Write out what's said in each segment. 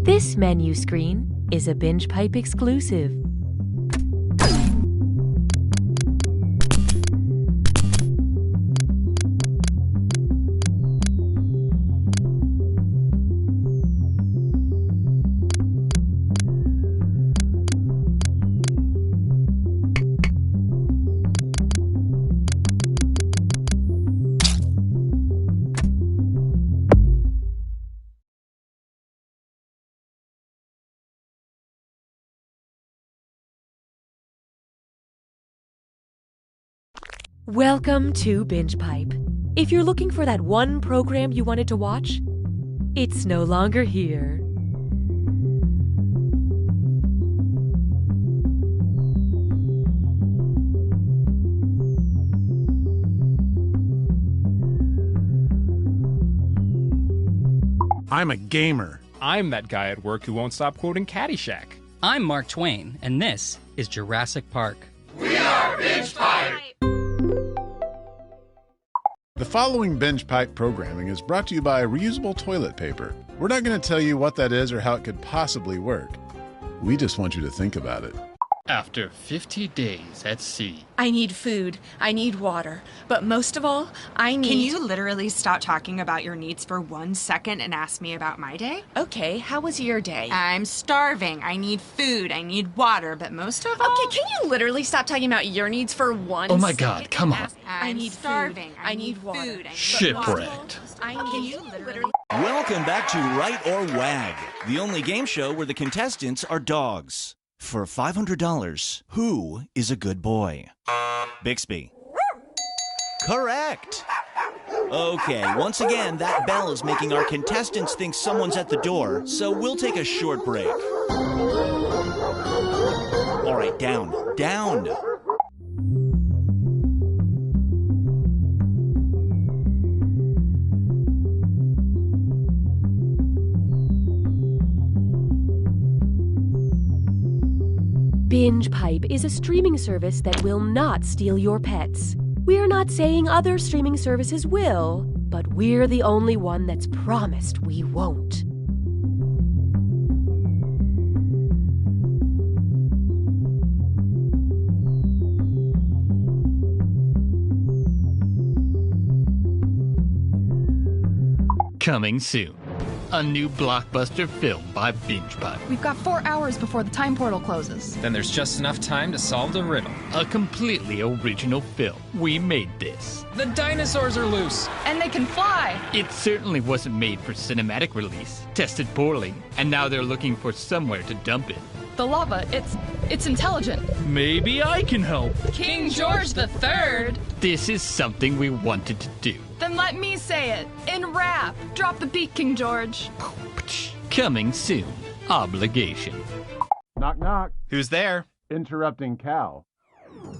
This menu screen is a Binge Pipe exclusive. Welcome to Binge Pipe. If you're looking for that one program you wanted to watch, it's no longer here. I'm a gamer. I'm that guy at work who won't stop quoting Caddyshack. I'm Mark Twain, and this is Jurassic Park. We are Binge Pipe! The following Binge Pipe programming is brought to you by reusable toilet paper. We're not going to tell you what that is or how it could possibly work. We just want you to think about it. After 50 days at sea. I need food. I need water. But most of all, I need... Can you literally stop talking about your needs for 1 second and ask me about my day? Okay, how was your day? I'm starving. I need food. I need water. But most of all... Okay, can you literally stop talking about your needs for 1 Oh my second? God, come on. I need starving. Food. I need water. Food. Shipwrecked. Can you literally... Welcome back to Right or Wag, the only game show where the contestants are dogs. For $500, who is a good boy? Bixby. Correct. Okay, once again, that bell is making our contestants think someone's at the door, so we'll take a short break. All right, down. Binge Pipe is a streaming service that will not steal your pets. We're not saying other streaming services will, but we're the only one that's promised we won't. Coming soon. A new blockbuster film by Binge Pipe. We've got 4 hours before the time portal closes. Then there's just enough time to solve the riddle. A completely original film. We made this. The dinosaurs are loose. And they can fly! It certainly wasn't made for cinematic release. Tested poorly, and now they're looking for somewhere to dump it. The lava, it's intelligent. Maybe I can help. King George III! This is something we wanted to do. Then let me say it. In rap. Drop the beat, King George. Coming soon. Obligation. Knock, knock. Who's there? Interrupting cow.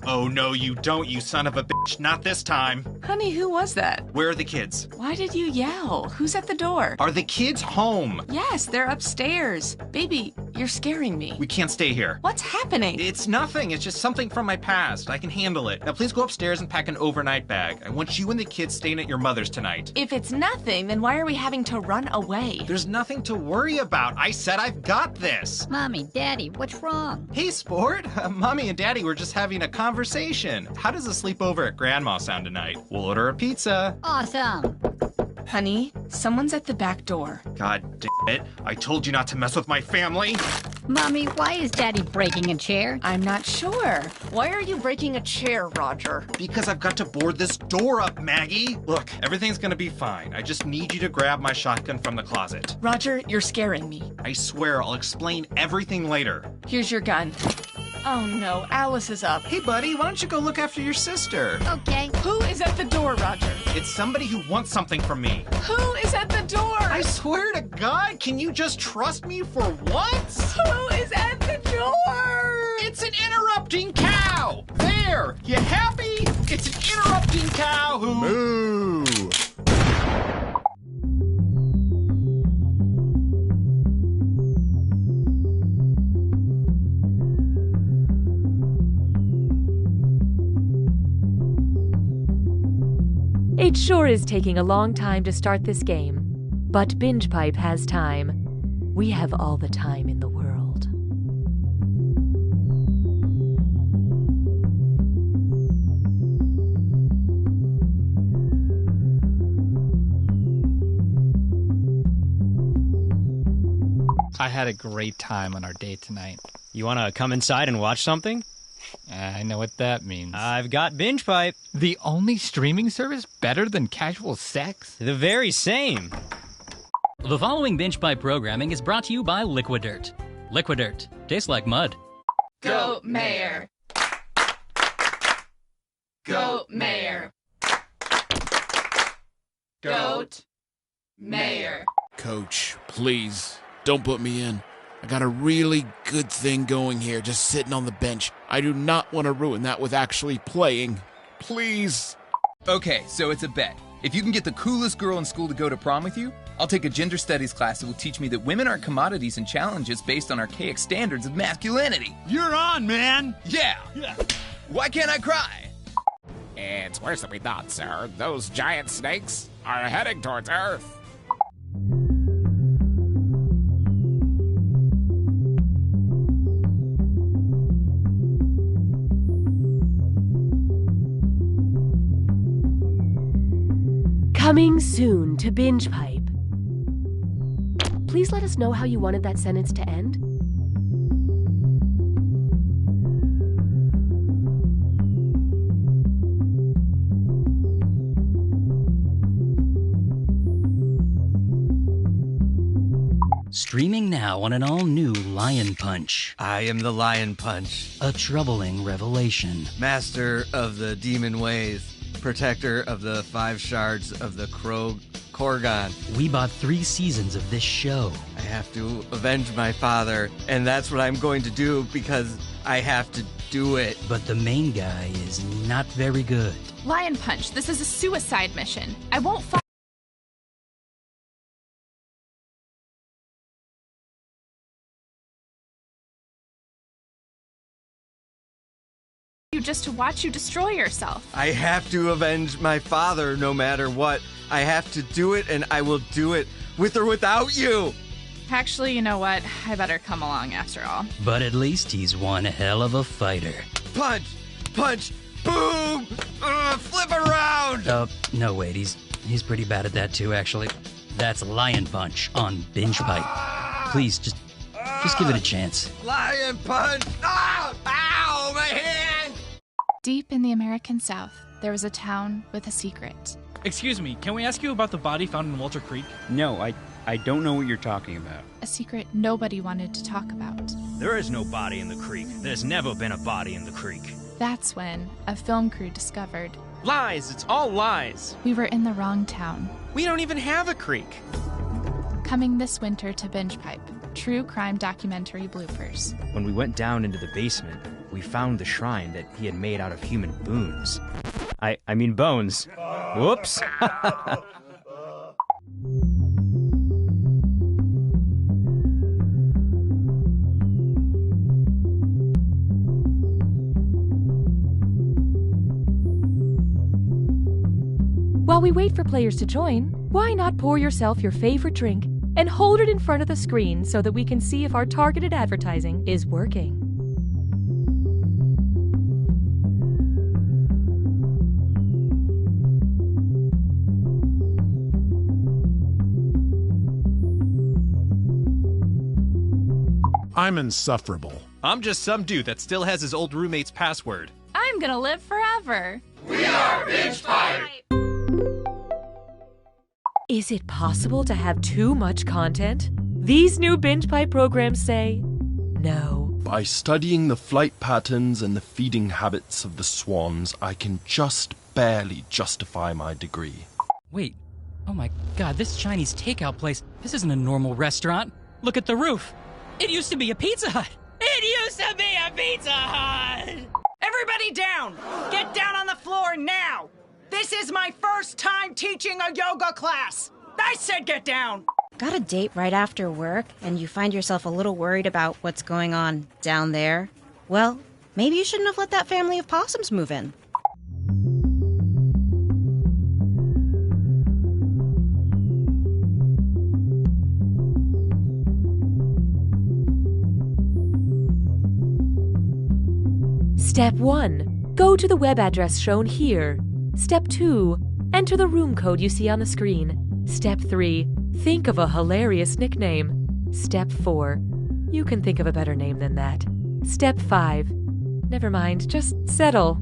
Oh, no, you don't, you son of a bitch. Not this time. Honey, who was that? Where are the kids? Why did you yell? Who's at the door? Are the kids home? Yes, they're upstairs. Baby, you're scaring me. We can't stay here. What's happening? It's nothing. It's just something from my past. I can handle it. Now, please go upstairs and pack an overnight bag. I want you and the kids staying at your mother's tonight. If it's nothing, then why are we having to run away? There's nothing to worry about. I said I've got this. Mommy, Daddy, what's wrong? Hey, sport. Mommy and Daddy were just having a conversation. How does a sleepover at Grandma sound tonight? We'll order a pizza. Awesome. Honey, someone's at the back door. God damn it. I told you not to mess with my family. Mommy, why is Daddy breaking a chair? I'm not sure. Why are you breaking a chair, Roger? Because I've got to board this door up, Maggie. Look, everything's gonna be fine. I just need you to grab my shotgun from the closet. Roger, you're scaring me. I swear I'll explain everything later. Here's your gun. Oh no, Alice is up. Hey buddy, why don't you go look after your sister? Okay. Who is at the door, Roger? It's somebody who wants something from me. Who is at the door? I swear to God, can you just trust me for once? Who is at the door? It's an interrupting cow! There! You happy? It's an interrupting cow who... Moo! It sure is taking a long time to start this game, but Binge Pipe has time. We have all the time in the world. I had a great time on our date tonight. You want to come inside and watch something? I know what that means. I've got Binge Pipe. The only streaming service better than casual sex? The very same. The following Binge Pipe programming is brought to you by Liquidirt. Liquidirt. Tastes like mud. Goat Mayor. Goat Mayor. Goat Mayor. Coach, please, don't put me in. I got a really good thing going here, just sitting on the bench. I do not want to ruin that with actually playing. Please. Okay, so it's a bet. If you can get the coolest girl in school to go to prom with you, I'll take a gender studies class that will teach me that women aren't commodities and challenges based on archaic standards of masculinity. You're on, man. Yeah. Why can't I cry? It's worse than we thought, sir. Those giant snakes are heading towards Earth. Coming soon to Binge Pipe. Please let us know how you wanted that sentence to end. Streaming now on an all-new Lion Punch. I am the Lion Punch. A troubling revelation. Master of the demon ways. Protector of the 5 shards of the Korgon. We bought 3 seasons of this show. I have to avenge my father, and that's what I'm going to do because I have to do it. But the main guy is not very good. Lion Punch, this is a suicide mission. I won't follow you just to watch you destroy yourself. I have to avenge my father no matter what. I have to do it, and I will do it with or without you. Actually, you know what? I better come along after all. But at least he's one hell of a fighter. Punch! Punch! Boom! Flip around! No, wait, he's pretty bad at that too, actually. That's Lion Punch on Binge Pipe. Please, just give it a chance. Lion Punch! Ah! Ow! My hand! Deep in the American South, there was a town with a secret. Excuse me, can we ask you about the body found in Walter Creek? No, I don't know what you're talking about. A secret nobody wanted to talk about. There is no body in the creek. There's never been a body in the creek. That's when a film crew discovered. Lies! It's all lies! We were in the wrong town. We don't even have a creek! Coming this winter to Binge Pipe, true crime documentary bloopers. When we went down into the basement, we found the shrine that he had made out of human boons. I mean bones. Whoops! While we wait for players to join, why not pour yourself your favorite drink and hold it in front of the screen so that we can see if our targeted advertising is working? I'm insufferable. I'm just some dude that still has his old roommate's password. I'm gonna live forever. We are Binge Pipe. Is it possible to have too much content? These new Binge Pipe programs say no. By studying the flight patterns and the feeding habits of the swans, I can just barely justify my degree. Wait, oh my god, this Chinese takeout place, this isn't a normal restaurant. Look at the roof. It used to be a Pizza Hut. It used to be a Pizza Hut! Everybody down! Get down on the floor now! This is my first time teaching a yoga class! I said get down! Got a date right after work, and you find yourself a little worried about what's going on down there? Well, maybe you shouldn't have let that family of possums move in. Step 1. Go to the web address shown here. Step 2. Enter the room code you see on the screen. Step 3. Think of a hilarious nickname. Step 4. You can think of a better name than that. Step 5. Never mind, just settle.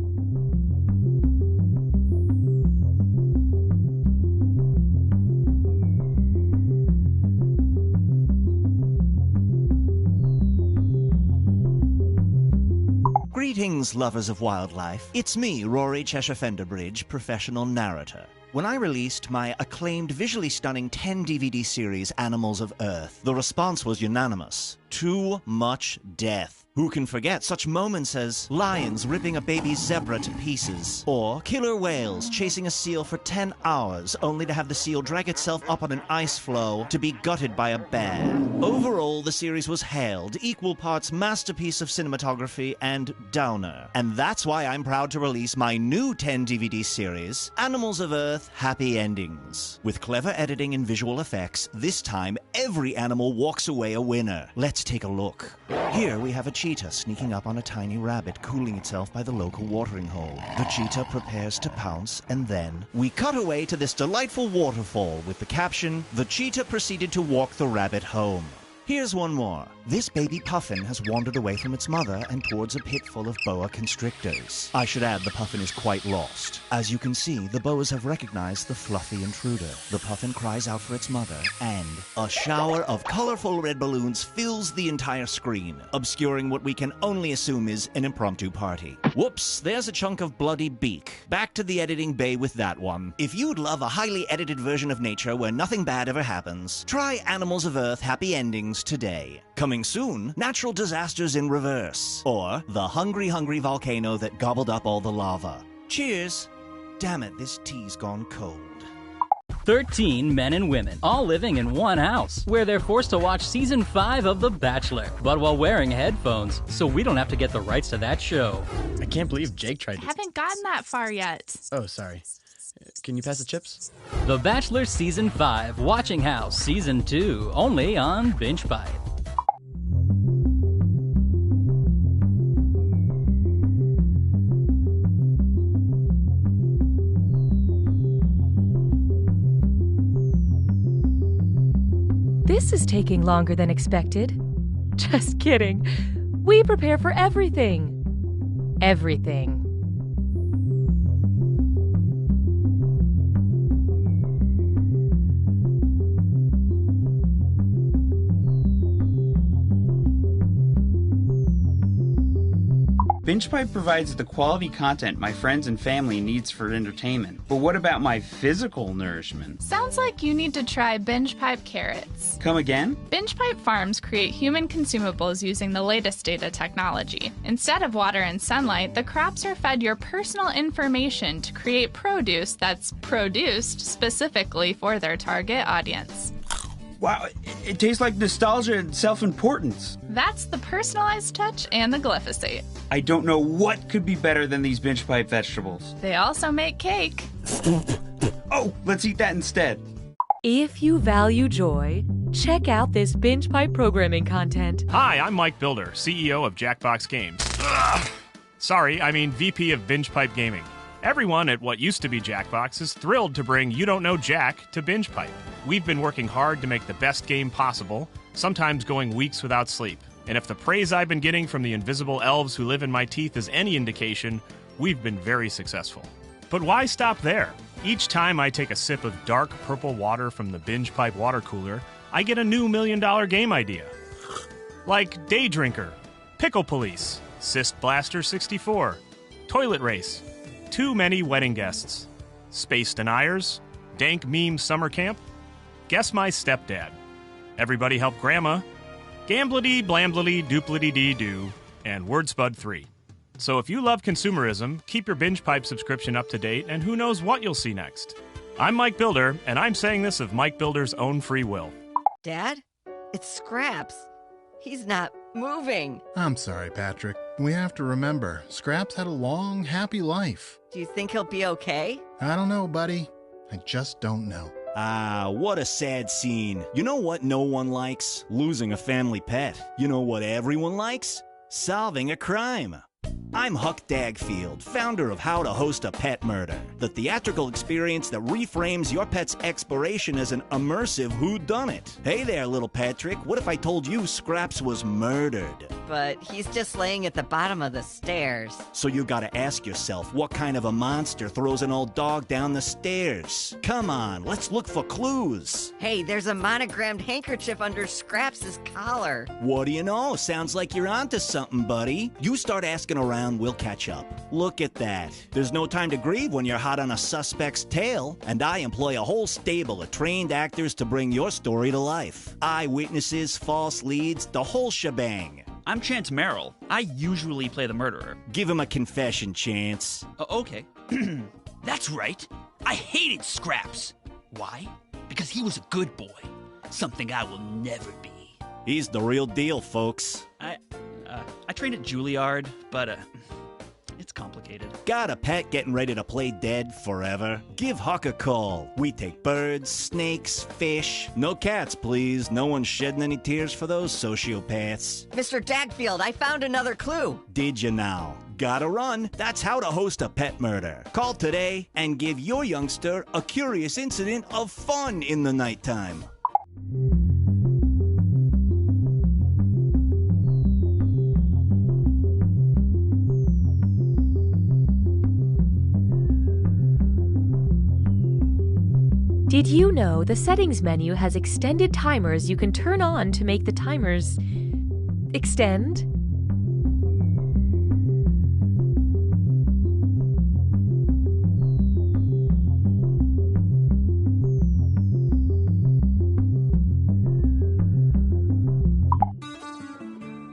Greetings, lovers of wildlife. It's me, Rory Cheshire Fenderbridge, professional narrator. When I released my acclaimed, visually stunning 10-DVD series, Animals of Earth, the response was unanimous. Too much death. Who can forget such moments as lions ripping a baby zebra to pieces, or killer whales chasing a seal for 10 hours only to have the seal drag itself up on an ice floe to be gutted by a bear. Overall, the series was hailed equal parts masterpiece of cinematography and downer. And that's why I'm proud to release my new 10-DVD series, Animals of Earth Happy Endings. With clever editing and visual effects, this time every animal walks away a winner. Let's take a look. Here we have a cheetah sneaking up on a tiny rabbit cooling itself by the local watering hole. The cheetah prepares to pounce, and then we cut away to this delightful waterfall with the caption, "The cheetah proceeded to walk the rabbit home." Here's one more. This baby puffin has wandered away from its mother and towards a pit full of boa constrictors. I should add the puffin is quite lost. As you can see, the boas have recognized the fluffy intruder. The puffin cries out for its mother, and a shower of colorful red balloons fills the entire screen, obscuring what we can only assume is an impromptu party. Whoops, there's a chunk of bloody beak. Back to the editing bay with that one. If you'd love a highly edited version of nature where nothing bad ever happens, try Animals of Earth Happy Endings today. Coming soon, natural disasters in reverse, or the hungry volcano that gobbled up all the lava. Cheers! Damn it, this tea's gone cold. 13 men and women, all living in one house, where they're forced to watch Season 5 of The Bachelor, but while wearing headphones, so we don't have to get the rights to that show. I can't believe Jake tried to... Haven't gotten that far yet. Oh, sorry. Can you pass the chips? The Bachelor Season 5, Watching House Season 2, only on Binge Pipe. This is taking longer than expected. Just kidding. We prepare for everything. Everything. BingePipe provides the quality content my friends and family needs for entertainment. But what about my physical nourishment? Sounds like you need to try BingePipe carrots. Come again? BingePipe farms create human consumables using the latest data technology. Instead of water and sunlight, the crops are fed your personal information to create produce that's produced specifically for their target audience. Wow, it tastes like nostalgia and self-importance. That's the personalized touch and the glyphosate. I don't know what could be better than these BingePipe vegetables. They also make cake. Oh, let's eat that instead. If you value joy, check out this BingePipe programming content. Hi, I'm Mike Builder, CEO of Jackbox Games. Sorry, I mean VP of BingePipe Gaming. Everyone at what used to be Jackbox is thrilled to bring You Don't Know Jack to BingePipe. We've been working hard to make the best game possible, sometimes going weeks without sleep. And if the praise I've been getting from the invisible elves who live in my teeth is any indication, we've been very successful. But why stop there? Each time I take a sip of dark purple water from the BingePipe water cooler, I get a new $1 million game idea. Like Day Drinker, Pickle Police, Cyst Blaster 64, Toilet Race, Too Many Wedding Guests, Space Deniers, Dank Meme Summer Camp, Guess My Stepdad, Everybody Help Grandma, Gamblity Blamblity Duplity Dee Doo, and Wordspud 3. So if you love consumerism, keep your BingePipe subscription up to date, and who knows what you'll see next. I'm Mike Builder, and I'm saying this of Mike Builder's own free will. Dad? It's Scraps. He's not moving. I'm sorry, Patrick. We have to remember, Scraps had a long, happy life. Do you think he'll be okay? I don't know, buddy. I just don't know. Ah, what a sad scene. You know what no one likes? Losing a family pet. You know what everyone likes? Solving a crime. I'm Huck Dagfield, founder of How to Host a Pet Murder, the theatrical experience that reframes your pet's exploration as an immersive whodunit. Hey there, little Patrick. What if I told you Scraps was murdered? But he's just laying at the bottom of the stairs. So you gotta ask yourself, what kind of a monster throws an old dog down the stairs? Come on, let's look for clues. Hey, there's a monogrammed handkerchief under Scraps' collar. What do you know? Sounds like you're onto something, buddy. You start asking around, we'll catch up. Look at that. There's no time to grieve when you're hot on a suspect's tail, and I employ a whole stable of trained actors to bring your story to life. Eyewitnesses, false leads, the whole shebang. I'm Chance Merrill. I usually play the murderer. Give him a confession, Chance. Okay. That's right. I hated Scraps. Why? Because he was a good boy. Something I will never be. He's the real deal, folks. I trained at Juilliard, but it's complicated. Got a pet getting ready to play dead forever? Give Huck a call. We take birds, snakes, fish. No cats, please. No one's shedding any tears for those sociopaths. Mr. Dagfield, I found another clue. Did you now? Gotta run. That's how to host a pet murder. Call today and give your youngster a curious incident of fun in the nighttime. Did you know the settings menu has extended timers you can turn on to make the timers extend?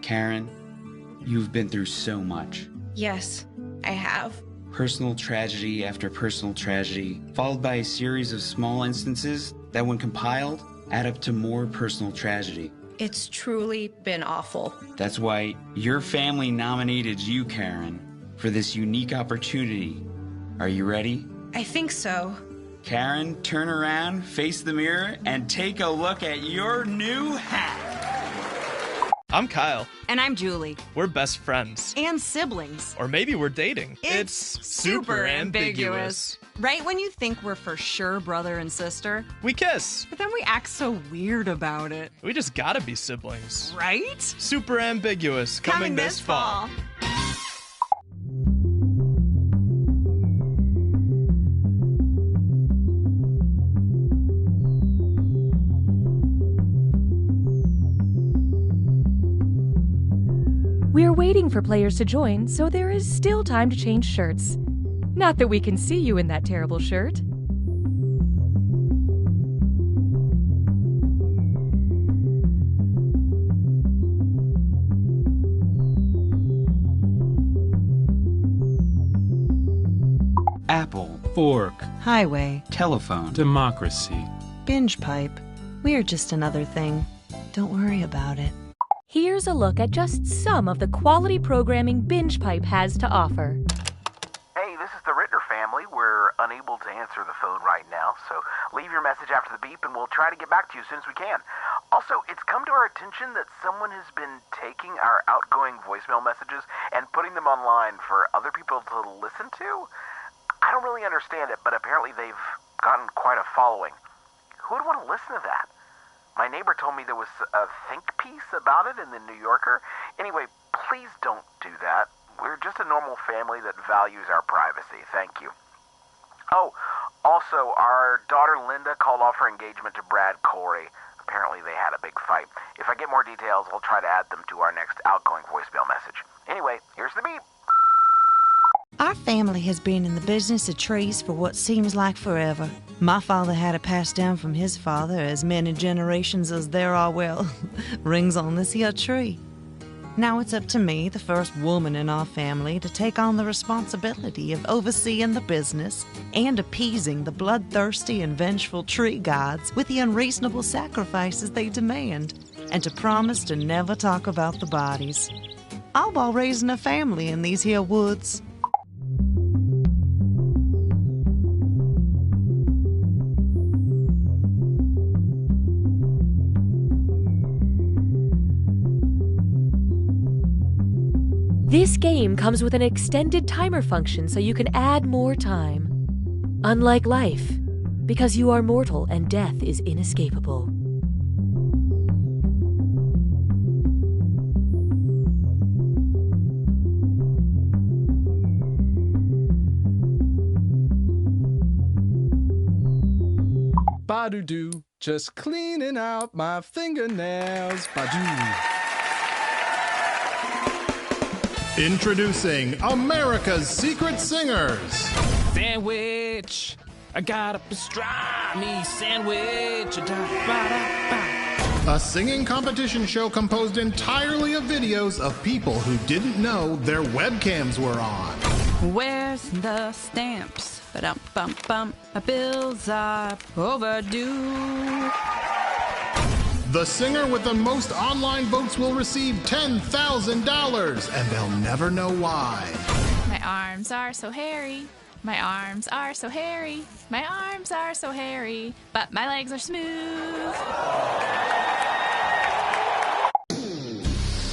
Karen, you've been through so much. Yes, I have. Personal tragedy after personal tragedy, followed by a series of small instances that, when compiled, add up to more personal tragedy. It's truly been awful. That's why your family nominated you, Karen, for this unique opportunity. Are you ready? I think so. Karen, turn around, face the mirror, and take a look at your new hat. I'm Kyle. And I'm Julie. We're best friends. And siblings. Or maybe we're dating. It's super ambiguous. Right when you think we're for sure brother and sister, we kiss. But then we act so weird about it. We just gotta be siblings. Right? Super ambiguous. Coming this fall. We're waiting for players to join, so there is still time to change shirts. Not that we can see you in that terrible shirt. Apple, fork, highway, telephone, democracy, binge pipe. We're just another thing. Don't worry about it. Here's a look at just some of the quality programming Binge Pipe has to offer. Hey, this is the Rittner family. We're unable to answer the phone right now, so leave your message after the beep and we'll try to get back to you as soon as we can. Also, it's come to our attention that someone has been taking our outgoing voicemail messages and putting them online for other people to listen to. I don't really understand it, but apparently they've gotten quite a following. Who would want to listen to that? My neighbor told me there was a think piece about it in the New Yorker. Anyway, please don't do that. We're just a normal family that values our privacy. Thank you. Oh, also, our daughter Linda called off her engagement to Brad Corey. Apparently they had a big fight. If I get more details, I'll try to add them to our next outgoing voicemail message. Anyway, here's the beep. Our family has been in the business of trees for what seems like forever. My father had it passed down from his father as many generations as there are, well, rings on this here tree. Now it's up to me, the first woman in our family, to take on the responsibility of overseeing the business and appeasing the bloodthirsty and vengeful tree gods with the unreasonable sacrifices they demand, and to promise to never talk about the bodies. All while raising a family in these here woods. This game comes with an extended timer function so you can add more time. Unlike life, because you are mortal and death is inescapable. Ba-do-do, just cleaning out my fingernails. Ba-do. Introducing America's Secret Singers. Sandwich. I got a pastrami sandwich. A singing competition show composed entirely of videos of people who didn't know their webcams were on. Where's the stamps? Ba-dum-bum-bum. My bills are overdue. The singer with the most online votes will receive $10,000, and they'll never know why. My arms are so hairy. My arms are so hairy. My arms are so hairy. But my legs are smooth.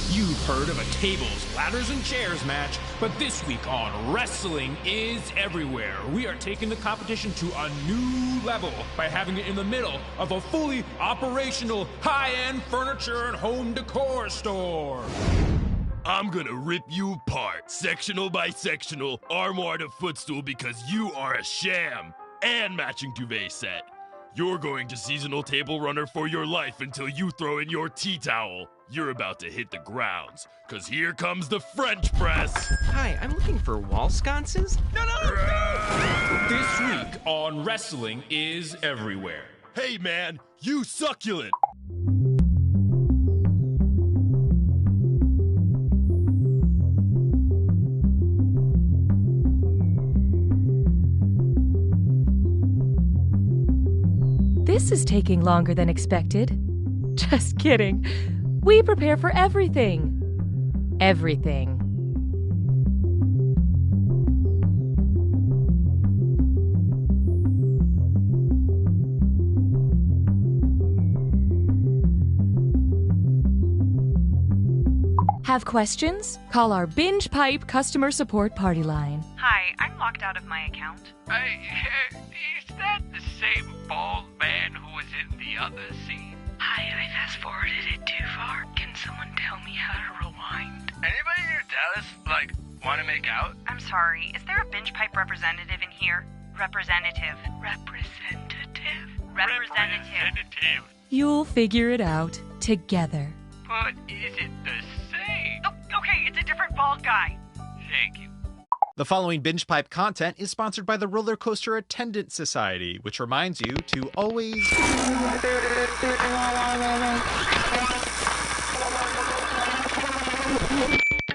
You've heard of a tables, ladders, and chairs match, but this week on Wrestling is Everywhere, we are taking the competition to a new level by having it in the middle of a fully operational high-end furniture and home decor store. I'm gonna rip you apart, sectional by sectional, armoire to footstool, because you are a sham, and matching duvet set. You're going to seasonal table runner for your life until you throw in your tea towel. You're about to hit the grounds, cause here comes the French press. Hi, I'm looking for wall sconces. No! This week on Wrestling is Everywhere. Hey man, you succulent. This is taking longer than expected. Just kidding. We prepare for everything. Everything. Have questions? Call our Binge Pipe customer support party line. Hi, I'm locked out of my account. Is that the same bald man who was in the other scene? Hi, I fast-forwarded it too far. Can someone tell me how to rewind? Anybody near Dallas, want to make out? I'm sorry, is there a Binge Pipe representative in here? Representative. You'll figure it out together. But is it the same? Oh, okay, it's a different bald guy. Thank you. The following Binge Pipe content is sponsored by the Roller Coaster Attendant Society, which reminds you to always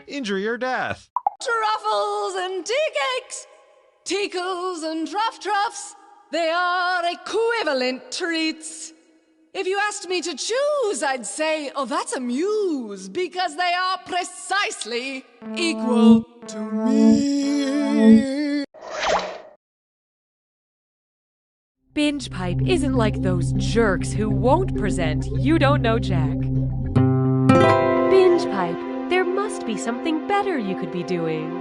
injury or death. Truffles and tea cakes, tickles and truffs, they are equivalent treats. If you asked me to choose, I'd say, oh, that's a muse, because they are precisely equal to me. Binge Pipe isn't like those jerks who won't present You Don't Know Jack. Binge Pipe, there must be something better you could be doing.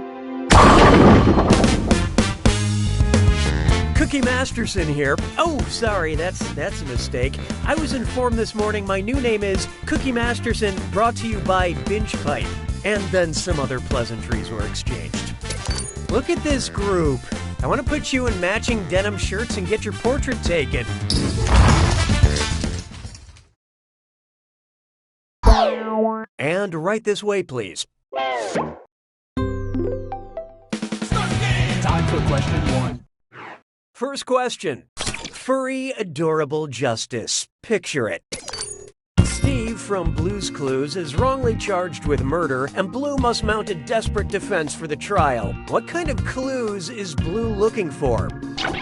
Cookie Masterson here. Oh, sorry, that's a mistake. I was informed this morning my new name is Cookie Masterson, brought to you by Binge Pipe. And then some other pleasantries were exchanged. Look at this group. I want to put you in matching denim shirts and get your portrait taken. And right this way, please. Time for question 1. First question. Furry, adorable justice. Picture it. Steve from Blue's Clues is wrongly charged with murder, and Blue must mount a desperate defense for the trial. What kind of clues is Blue looking for?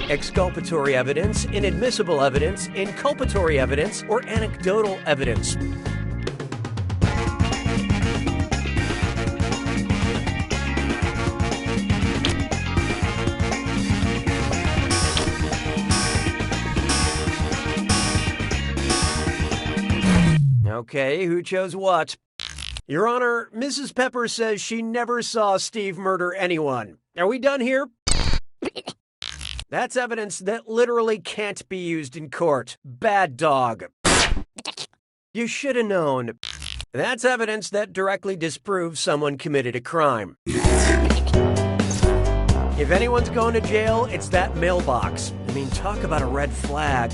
Exculpatory evidence, inadmissible evidence, inculpatory evidence, or anecdotal evidence? Okay, who chose what? Your Honor, Mrs. Pepper says she never saw Steve murder anyone. Are we done here? That's evidence that literally can't be used in court. Bad dog. You should have known. That's evidence that directly disproves someone committed a crime. If anyone's going to jail, it's that mailbox. I mean, talk about a red flag.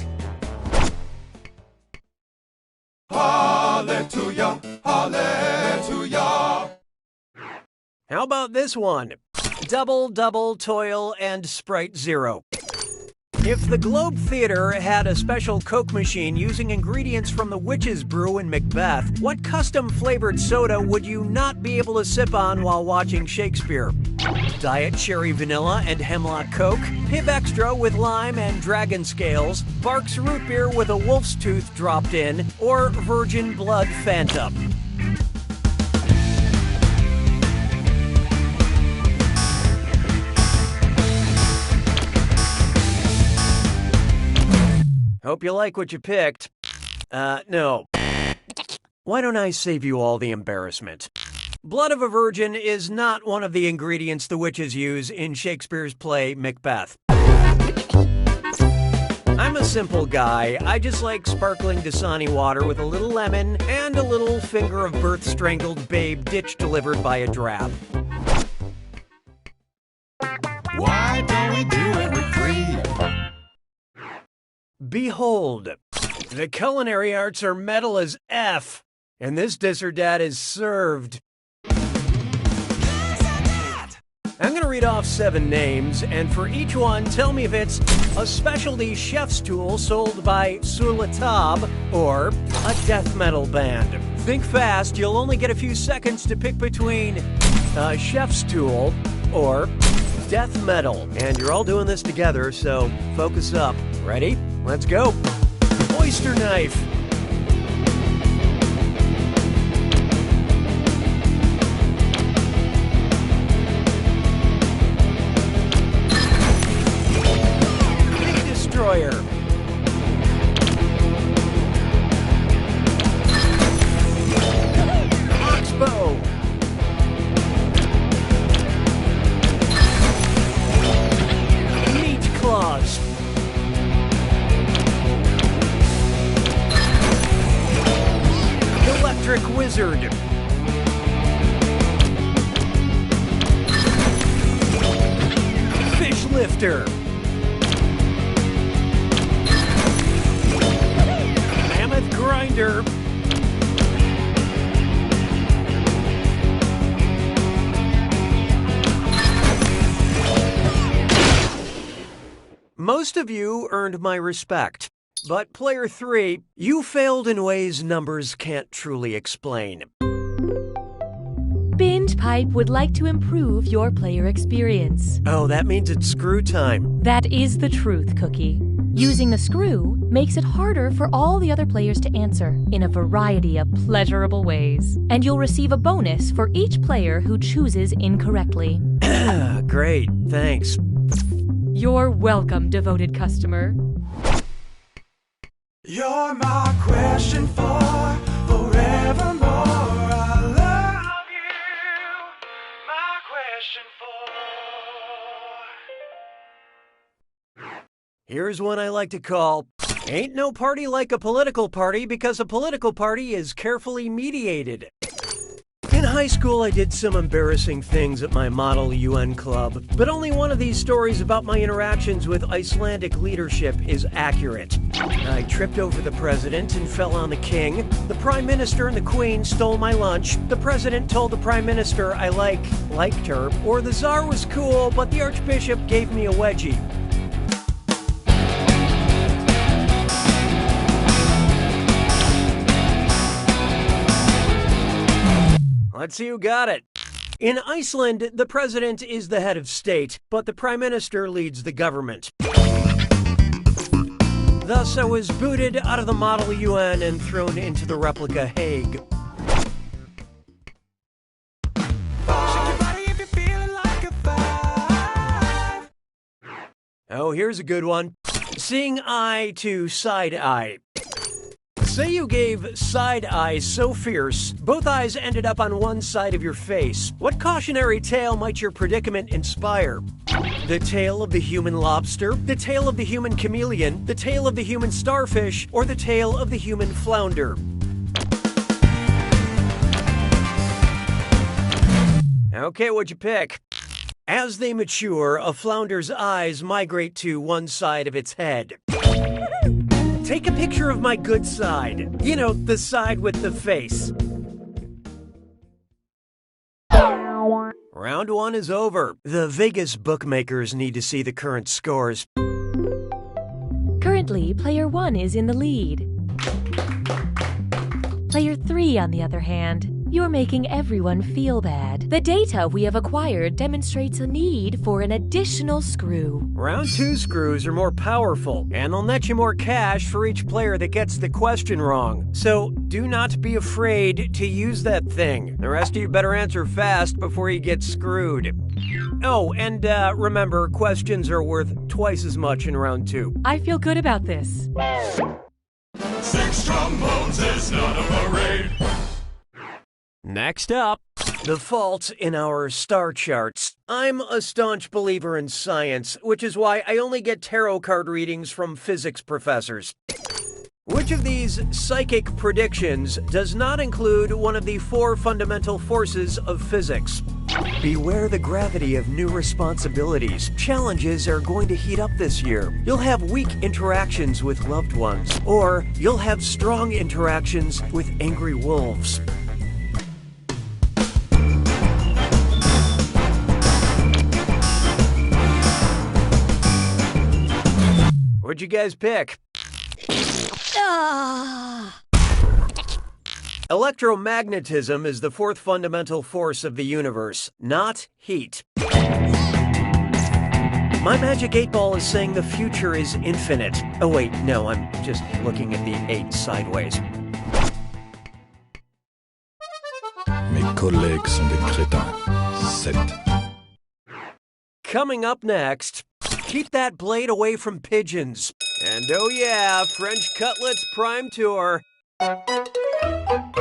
Hallelujah, hallelujah. How about this one? Double, double, toil, and Sprite Zero. If the Globe Theater had a special Coke machine using ingredients from the Witch's Brew in Macbeth, what custom-flavored soda would you not be able to sip on while watching Shakespeare? Diet Cherry Vanilla and Hemlock Coke, Pibb Extra with lime and dragon scales, Barks Root Beer with a wolf's tooth dropped in, or Virgin Blood Fanta. Hope you like what you picked. No. Why don't I save you all the embarrassment? Blood of a virgin is not one of the ingredients the witches use in Shakespeare's play Macbeth. I'm a simple guy. I just like sparkling Dasani water with a little lemon and a little finger of birth-strangled babe ditch delivered by a drab. Why don't we do it with 3? Behold, the culinary arts are metal as F, and this dis or dat is served. I'm going to read off 7 names, and for each one, tell me if it's a specialty chef's tool sold by Sulatab or a death metal band. Think fast, you'll only get a few seconds to pick between a chef's tool or death metal. And you're all doing this together, so focus up. Ready? Let's go. Oyster knife. Big destroyer. Oxbow. Meat claws. Electric wizard. Fish lifter. Mammoth grinder. Most of you earned my respect. But player 3, you failed in ways numbers can't truly explain. Binge Pipe would like to improve your player experience. Oh, that means it's screw time. That is the truth, Cookie. Using the screw makes it harder for all the other players to answer in a variety of pleasurable ways. And you'll receive a bonus for each player who chooses incorrectly. Great, thanks. You're welcome, devoted customer. You're my question for forevermore. I love you. My question for. Here's one I like to call, Ain't No Party Like a Political Party because a political party is carefully mediated. In high school, I did some embarrassing things at my Model UN club, but only one of these stories about my interactions with Icelandic leadership is accurate. I tripped over the president and fell on the king. The prime minister and the queen stole my lunch. The president told the prime minister I liked her, or the czar was cool, but the archbishop gave me a wedgie. Let's see who got it. In Iceland, the president is the head of state, but the prime minister leads the government. Thus, I was booted out of the Model UN and thrown into the replica Hague. Oh, here's a good one. Seeing eye to side eye. Say you gave side eyes so fierce, both eyes ended up on one side of your face. What cautionary tale might your predicament inspire? The tale of the human lobster, the tale of the human chameleon, the tale of the human starfish, or the tale of the human flounder? Okay, what'd you pick? As they mature, a flounder's eyes migrate to one side of its head. Take a picture of my good side. You know, the side with the face. Round 1 is over. The Vegas bookmakers need to see the current scores. Currently, player 1 is in the lead. Player 3, on the other hand, you're making everyone feel bad. The data we have acquired demonstrates a need for an additional screw. Round 2 screws are more powerful, and they'll net you more cash for each player that gets the question wrong. So do not be afraid to use that thing. The rest of you better answer fast before you get screwed. Oh, and remember, questions are worth twice as much in round 2. I feel good about this. 6 trombones is not a parade. Next up, the fault in our star charts. I'm a staunch believer in science, which is why I only get tarot card readings from physics professors. Which of these psychic predictions does not include one of the 4 fundamental forces of physics? Beware the gravity of new responsibilities. Challenges are going to heat up this year. You'll have weak interactions with loved ones, or you'll have strong interactions with angry wolves. What'd you guys pick? Electromagnetism is the 4th fundamental force of the universe, not heat. My magic 8-ball is saying the future is infinite. Oh wait, no, I'm just looking at the 8 sideways. Mes collègues sont des crétins. 7. Coming up next, keep that blade away from pigeons. And oh yeah, French Cutlets Prime Tour.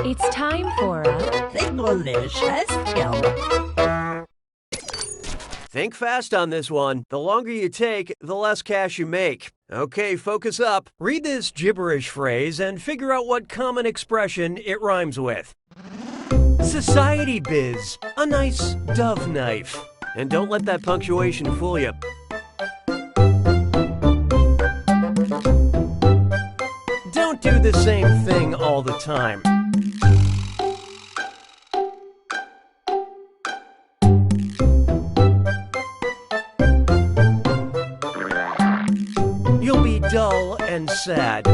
It's time for a delicious film. Think fast on this one. The longer you take, the less cash you make. Okay, focus up. Read this gibberish phrase and figure out what common expression it rhymes with. Society biz. A nice dove knife. And don't let that punctuation fool you. Don't do the same thing all the time. You'll be dull and sad.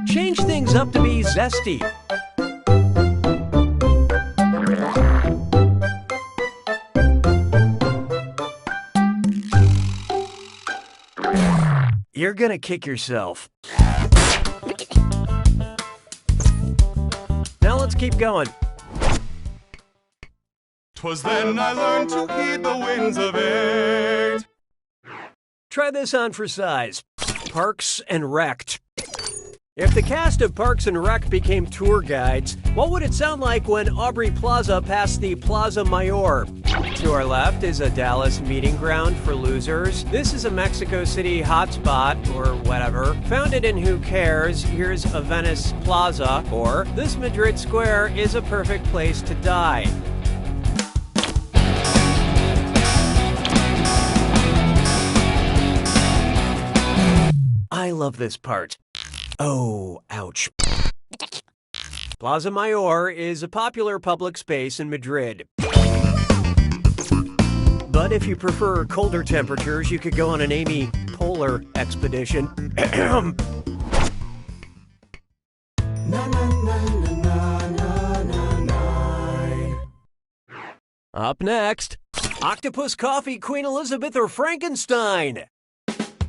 Change things up to be zesty. You're gonna kick yourself. Now let's keep going. 'Twas then I learned to heed the winds of 8. Try this on for size. Parks and Wrecked. If the cast of Parks and Rec became tour guides, what would it sound like when Aubrey Plaza passed the Plaza Mayor? To our left is a Dallas meeting ground for losers. This is a Mexico City hotspot, or whatever. Founded in Who Cares, here's a Venice Plaza, or this Madrid Square is a perfect place to die. I love this part. Oh, ouch. Plaza Mayor is a popular public space in Madrid. But if you prefer colder temperatures, you could go on an Amy Poehler expedition. Up next, Octopus Coffee, Queen Elizabeth, or Frankenstein?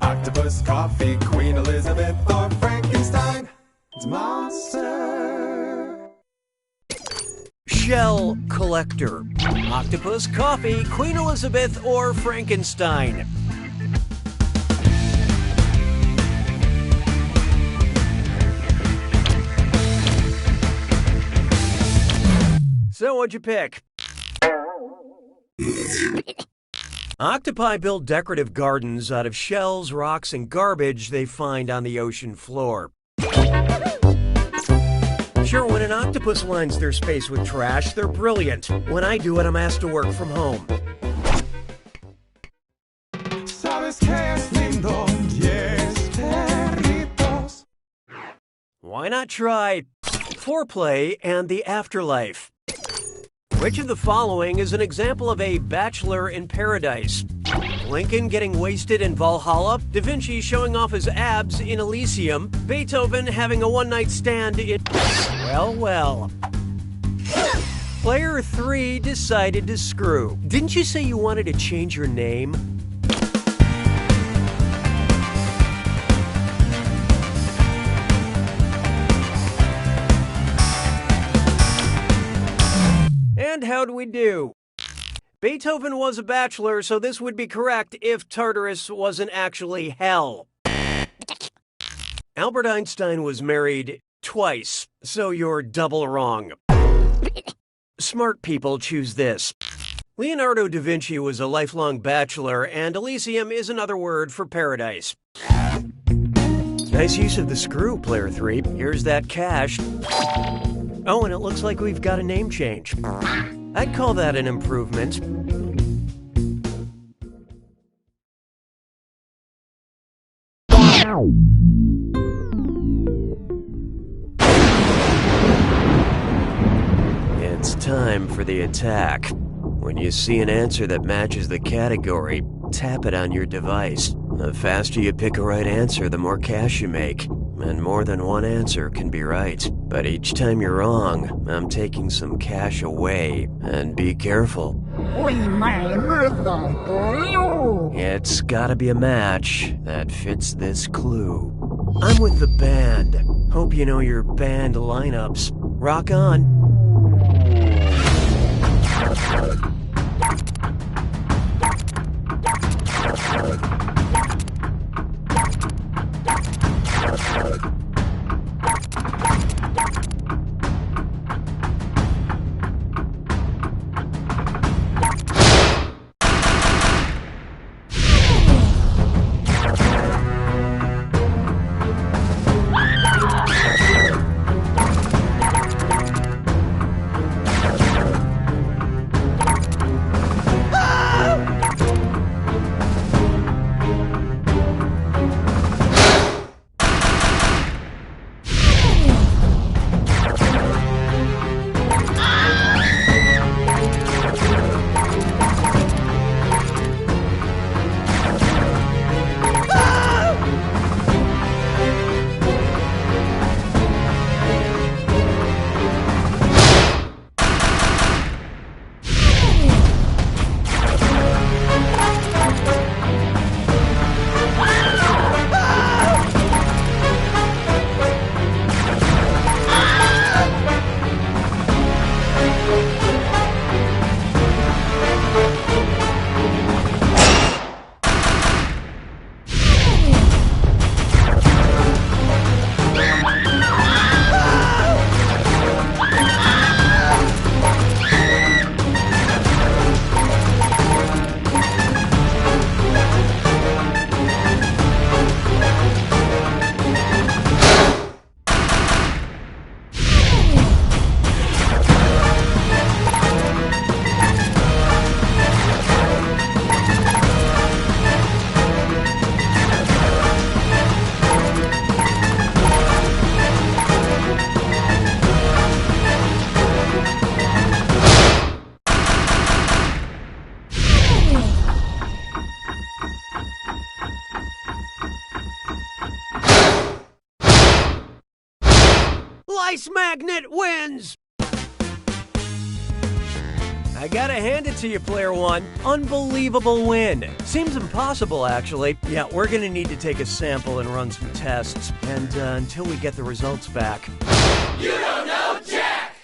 Octopus, coffee, Queen Elizabeth, or Frankenstein? It's Monster. Shell collector. Octopus, coffee, Queen Elizabeth, or Frankenstein. So what'd you pick? Octopi build decorative gardens out of shells, rocks, and garbage they find on the ocean floor. Sure, when an octopus lines their space with trash, they're brilliant. When I do it, I'm asked to work from home. ¿Sabes qué es lindo? 10 perritos. Why not try foreplay and the afterlife? Which of the following is an example of a bachelor in paradise? Lincoln getting wasted in Valhalla, Da Vinci showing off his abs in Elysium, Beethoven having a one-night stand in... Well. Player 3 decided to screw. Didn't you say you wanted to change your name? And how do we do? Beethoven was a bachelor, so this would be correct if Tartarus wasn't actually hell. Albert Einstein was married twice, so you're double wrong. Smart people choose this. Leonardo da Vinci was a lifelong bachelor, and Elysium is another word for paradise. Nice use of the screw, player 3. Here's that cash. Oh, and it looks like we've got a name change. I'd call that an improvement. It's time for the attack. When you see an answer that matches the category, tap it on your device. The faster you pick a right answer, the more cash you make. And more than one answer can be right. But each time you're wrong, I'm taking some cash away. And be careful. It's gotta be a match that fits this clue. I'm with the band. Hope you know your band lineups. Rock on. Ice Magnet wins! I gotta hand it to you, Player One. Unbelievable win. Seems impossible, actually. Yeah, we're gonna need to take a sample and run some tests. And until we get the results back. You don't know Jack!